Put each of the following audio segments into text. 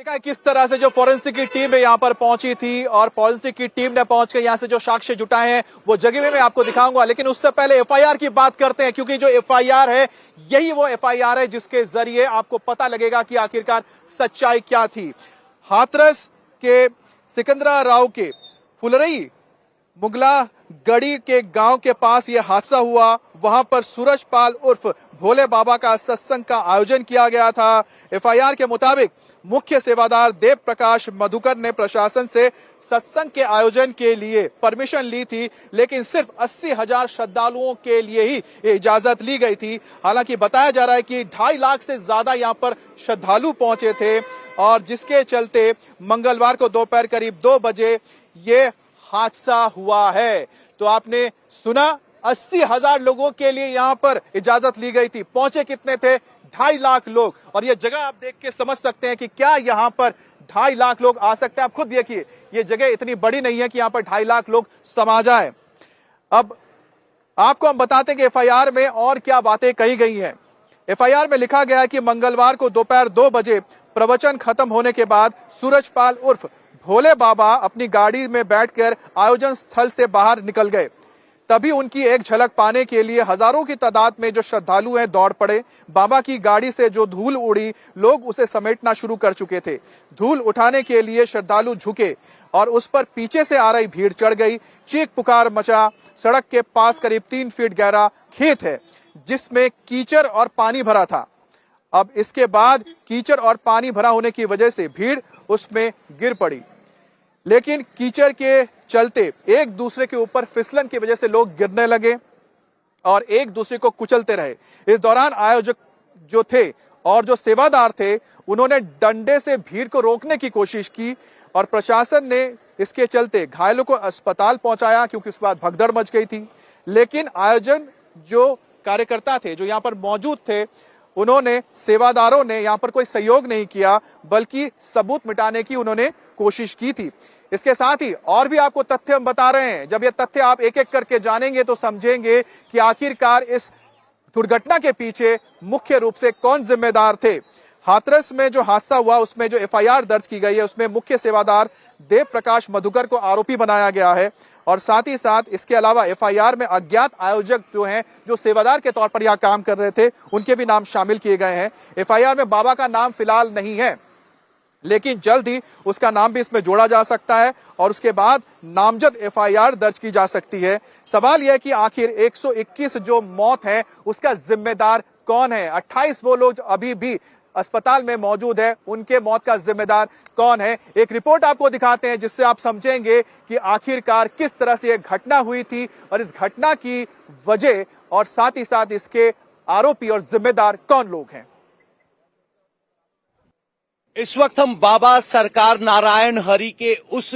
देखा किस तरह से जो फोरेंसिक की टीम है यहाँ पर पहुंची थी और फोरेंसिक की टीम ने पहुंचकर यहाँ से जो साक्ष्य जुटाए हैं वो जगह में मैं आपको दिखाऊंगा। लेकिन उससे पहले एफआईआर की बात करते हैं, क्योंकि जो एफआईआर है यही वो एफआईआर है जिसके जरिए आपको पता लगेगा कि आखिरकार सच्चाई क्या थी। हाथरस के सिकंदरा राव के फुलरई मुगला गढ़ी के गांव के पास यह हादसा हुआ। वहां पर सूरजपाल उर्फ भोले बाबा का सत्संग का आयोजन किया गया था। एफआईआर के मुताबिक मुख्य सेवादार देव प्रकाश मधुकर ने प्रशासन से सत्संग के आयोजन के लिए परमिशन ली थी, लेकिन सिर्फ 80,000 श्रद्धालुओं के लिए ही इजाजत ली गई थी। हालांकि बताया जा रहा है कि 2.5 लाख से ज्यादा यहां पर श्रद्धालु पहुंचे थे और जिसके चलते मंगलवार को दोपहर करीब 2 बजे ये हादसा हुआ है। तो आपने सुना, 80,000 लोगों के लिए यहां पर इजाजत ली गई थी। पहुंचे कितने थे? 2.5 लाख लोग। और ये जगह आप देख के समझ सकते हैं कि क्या यहां पर 2.5 लाख लोग आ सकते हैं। आप खुद देखिए, ये जगह इतनी बड़ी नहीं है कि यहां पर 2.5 लाख लोग समा जाए। अब आपको हम बताते हैं कि एफआईआर में और क्या बातें कही गई हैं। एफआईआर में लिखा गया है कि मंगलवार को दोपहर 2 बजे प्रवचन खत्म होने के बाद सूरजपाल उर्फ भोले बाबा अपनी गाड़ी में बैठकर आयोजन स्थल से बाहर निकल गए। तभी उनकी एक झलक पाने के लिए हजारों की तादाद में जो श्रद्धालु हैं दौड़ पड़े। बाबा की गाड़ी से जो धूल उड़ी, लोग उसे समेटना शुरू कर चुके थे। धूल उठाने के लिए श्रद्धालु झुके और उस पर पीछे से आ रही भीड़ चढ़ गई। चीख पुकार मचा। सड़क के पास करीब 3 फीट गहरा खेत है जिसमें कीचड़ और पानी भरा था। अब इसके बाद कीचड़ और पानी भरा होने की वजह से भीड़ उसमें गिर पड़ी, लेकिन कीचड़ के चलते एक दूसरे के ऊपर फिसलन की वजह से लोग गिरने लगे और एक दूसरे को कुचलते रहे। इस दौरान आयोजक जो थे और जो सेवादार थे उन्होंने डंडे से भीड़ को रोकने की कोशिश की और प्रशासन ने इसके चलते घायलों को अस्पताल पहुंचाया, क्योंकि उसके बाद भगदड़ मच गई थी। लेकिन आयोजन जो कार्यकर्ता थे जो यहाँ पर मौजूद थे, उन्होंने सेवादारों ने यहाँ पर कोई सहयोग नहीं किया, बल्कि सबूत मिटाने की उन्होंने कोशिश की थी। इसके साथ ही और भी आपको तथ्य हम बता रहे हैं। जब ये तथ्य आप एक एक करके जानेंगे तो समझेंगे कि आखिरकार इस दुर्घटना के पीछे मुख्य रूप से कौन जिम्मेदार थे। हाथरस में जो हादसा हुआ उसमें जो एफआईआर दर्ज की गई है उसमें मुख्य सेवादार देव प्रकाश मधुकर को आरोपी बनाया गया है और साथ ही साथ इसके अलावा एफआईआर में अज्ञात आयोजक जो हैं, जो सेवादार के तौर पर यह काम कर रहे थे, उनके भी नाम शामिल किए गए हैं। एफआईआर में बाबा का नाम फिलहाल नहीं है, लेकिन जल्द ही उसका नाम भी इसमें जोड़ा जा सकता है और उसके बाद नामजद एफआईआर दर्ज की जा सकती है। सवाल यह है कि आखिर 121 जो मौत है उसका जिम्मेदार कौन है? 28 वो लोग अभी भी अस्पताल में मौजूद है, उनके मौत का जिम्मेदार कौन है? एक रिपोर्ट आपको दिखाते हैं जिससे आप समझेंगे कि आखिरकार किस तरह से यह घटना हुई थी और इस घटना की वजह और साथ ही साथ इसके आरोपी और जिम्मेदार कौन लोग हैं। इस वक्त हम बाबा सरकार नारायण हरि के उस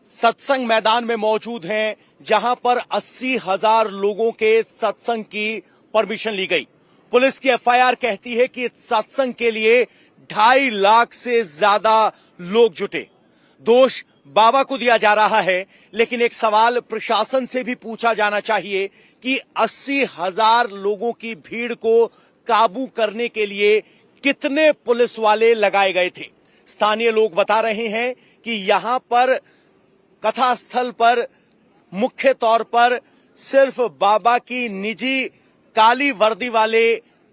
सत्संग मैदान में मौजूद हैं जहां पर 80,000 लोगों के सत्संग की परमिशन ली गई। पुलिस की एफआईआर कहती है कि सत्संग के लिए 2.5 लाख से ज्यादा लोग जुटे। दोष बाबा को दिया जा रहा है, लेकिन एक सवाल प्रशासन से भी पूछा जाना चाहिए कि 80,000 लोगों की भीड़ को काबू करने के लिए कितने पुलिस वाले लगाए गए थे। स्थानीय लोग बता रहे हैं कि यहां पर कथा स्थल पर मुख्य तौर पर सिर्फ बाबा की निजी काली वर्दी वाले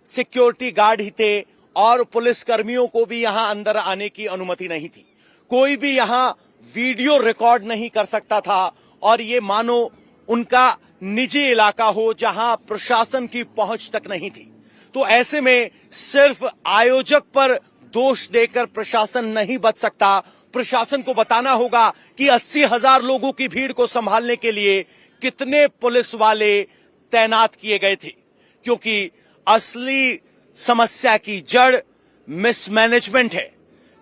सिक्योरिटी गार्ड ही थे और पुलिस कर्मियों को भी यहां अंदर आने की अनुमति नहीं थी। कोई भी यहां वीडियो रिकॉर्ड नहीं कर सकता था और ये मानो उनका निजी इलाका हो जहां प्रशासन की पहुंच तक नहीं थी। तो ऐसे में सिर्फ आयोजक पर दोष देकर प्रशासन नहीं बच सकता। प्रशासन को बताना होगा कि 80,000 लोगों की भीड़ को संभालने के लिए कितने पुलिस वाले तैनात किए गए थे, क्योंकि असली समस्या की जड़ मिसमैनेजमेंट है।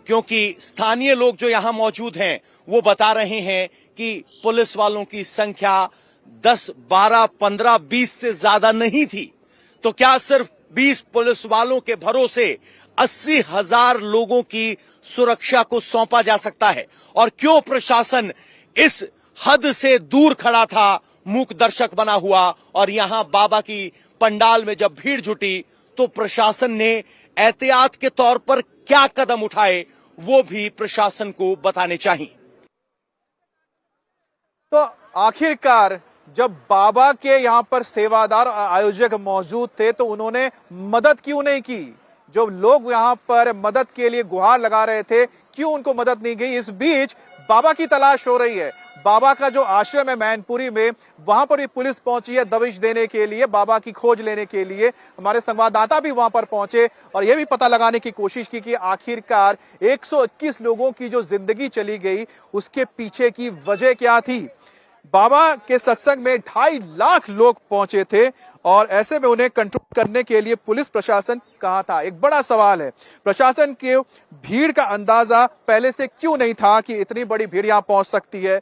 क्योंकि स्थानीय लोग जो यहां मौजूद हैं वो बता रहे हैं कि पुलिस वालों की संख्या 10, 12, 15, 20 से ज्यादा नहीं थी। तो क्या सिर्फ 20 पुलिस वालों के भरोसे 80,000 लोगों की सुरक्षा को सौंपा जा सकता है? और क्यों प्रशासन इस हद से दूर खड़ा था, मूक दर्शक बना हुआ? और यहां बाबा की पंडाल में जब भीड़ जुटी तो प्रशासन ने एहतियात के तौर पर क्या कदम उठाए वो भी प्रशासन को बताने चाहिए। तो आखिरकार जब बाबा के यहां पर सेवादार आयोजक मौजूद थे तो उन्होंने मदद क्यों नहीं की? जो लोग यहां पर मदद के लिए गुहार लगा रहे थे, क्यों उनको मदद नहीं गई? इस बीच बाबा की तलाश हो रही है। बाबा का जो आश्रम है मैनपुरी में, वहां पर भी पुलिस पहुंची है दबिश देने के लिए, बाबा की खोज लेने के लिए। हमारे संवाददाता भी वहां पर पहुंचे और यह भी पता लगाने की कोशिश की कि आखिरकार 121 लोगों की जो जिंदगी चली गई उसके पीछे की वजह क्या थी। बाबा के सत्संग में 2.5 लाख लोग पहुंचे थे और ऐसे में उन्हें कंट्रोल करने के लिए पुलिस प्रशासन कहां था? एक बड़ा सवाल है। प्रशासन के भीड़ का अंदाजा पहले से क्यों नहीं था कि इतनी बड़ी भीड़ यहां पहुंच सकती है?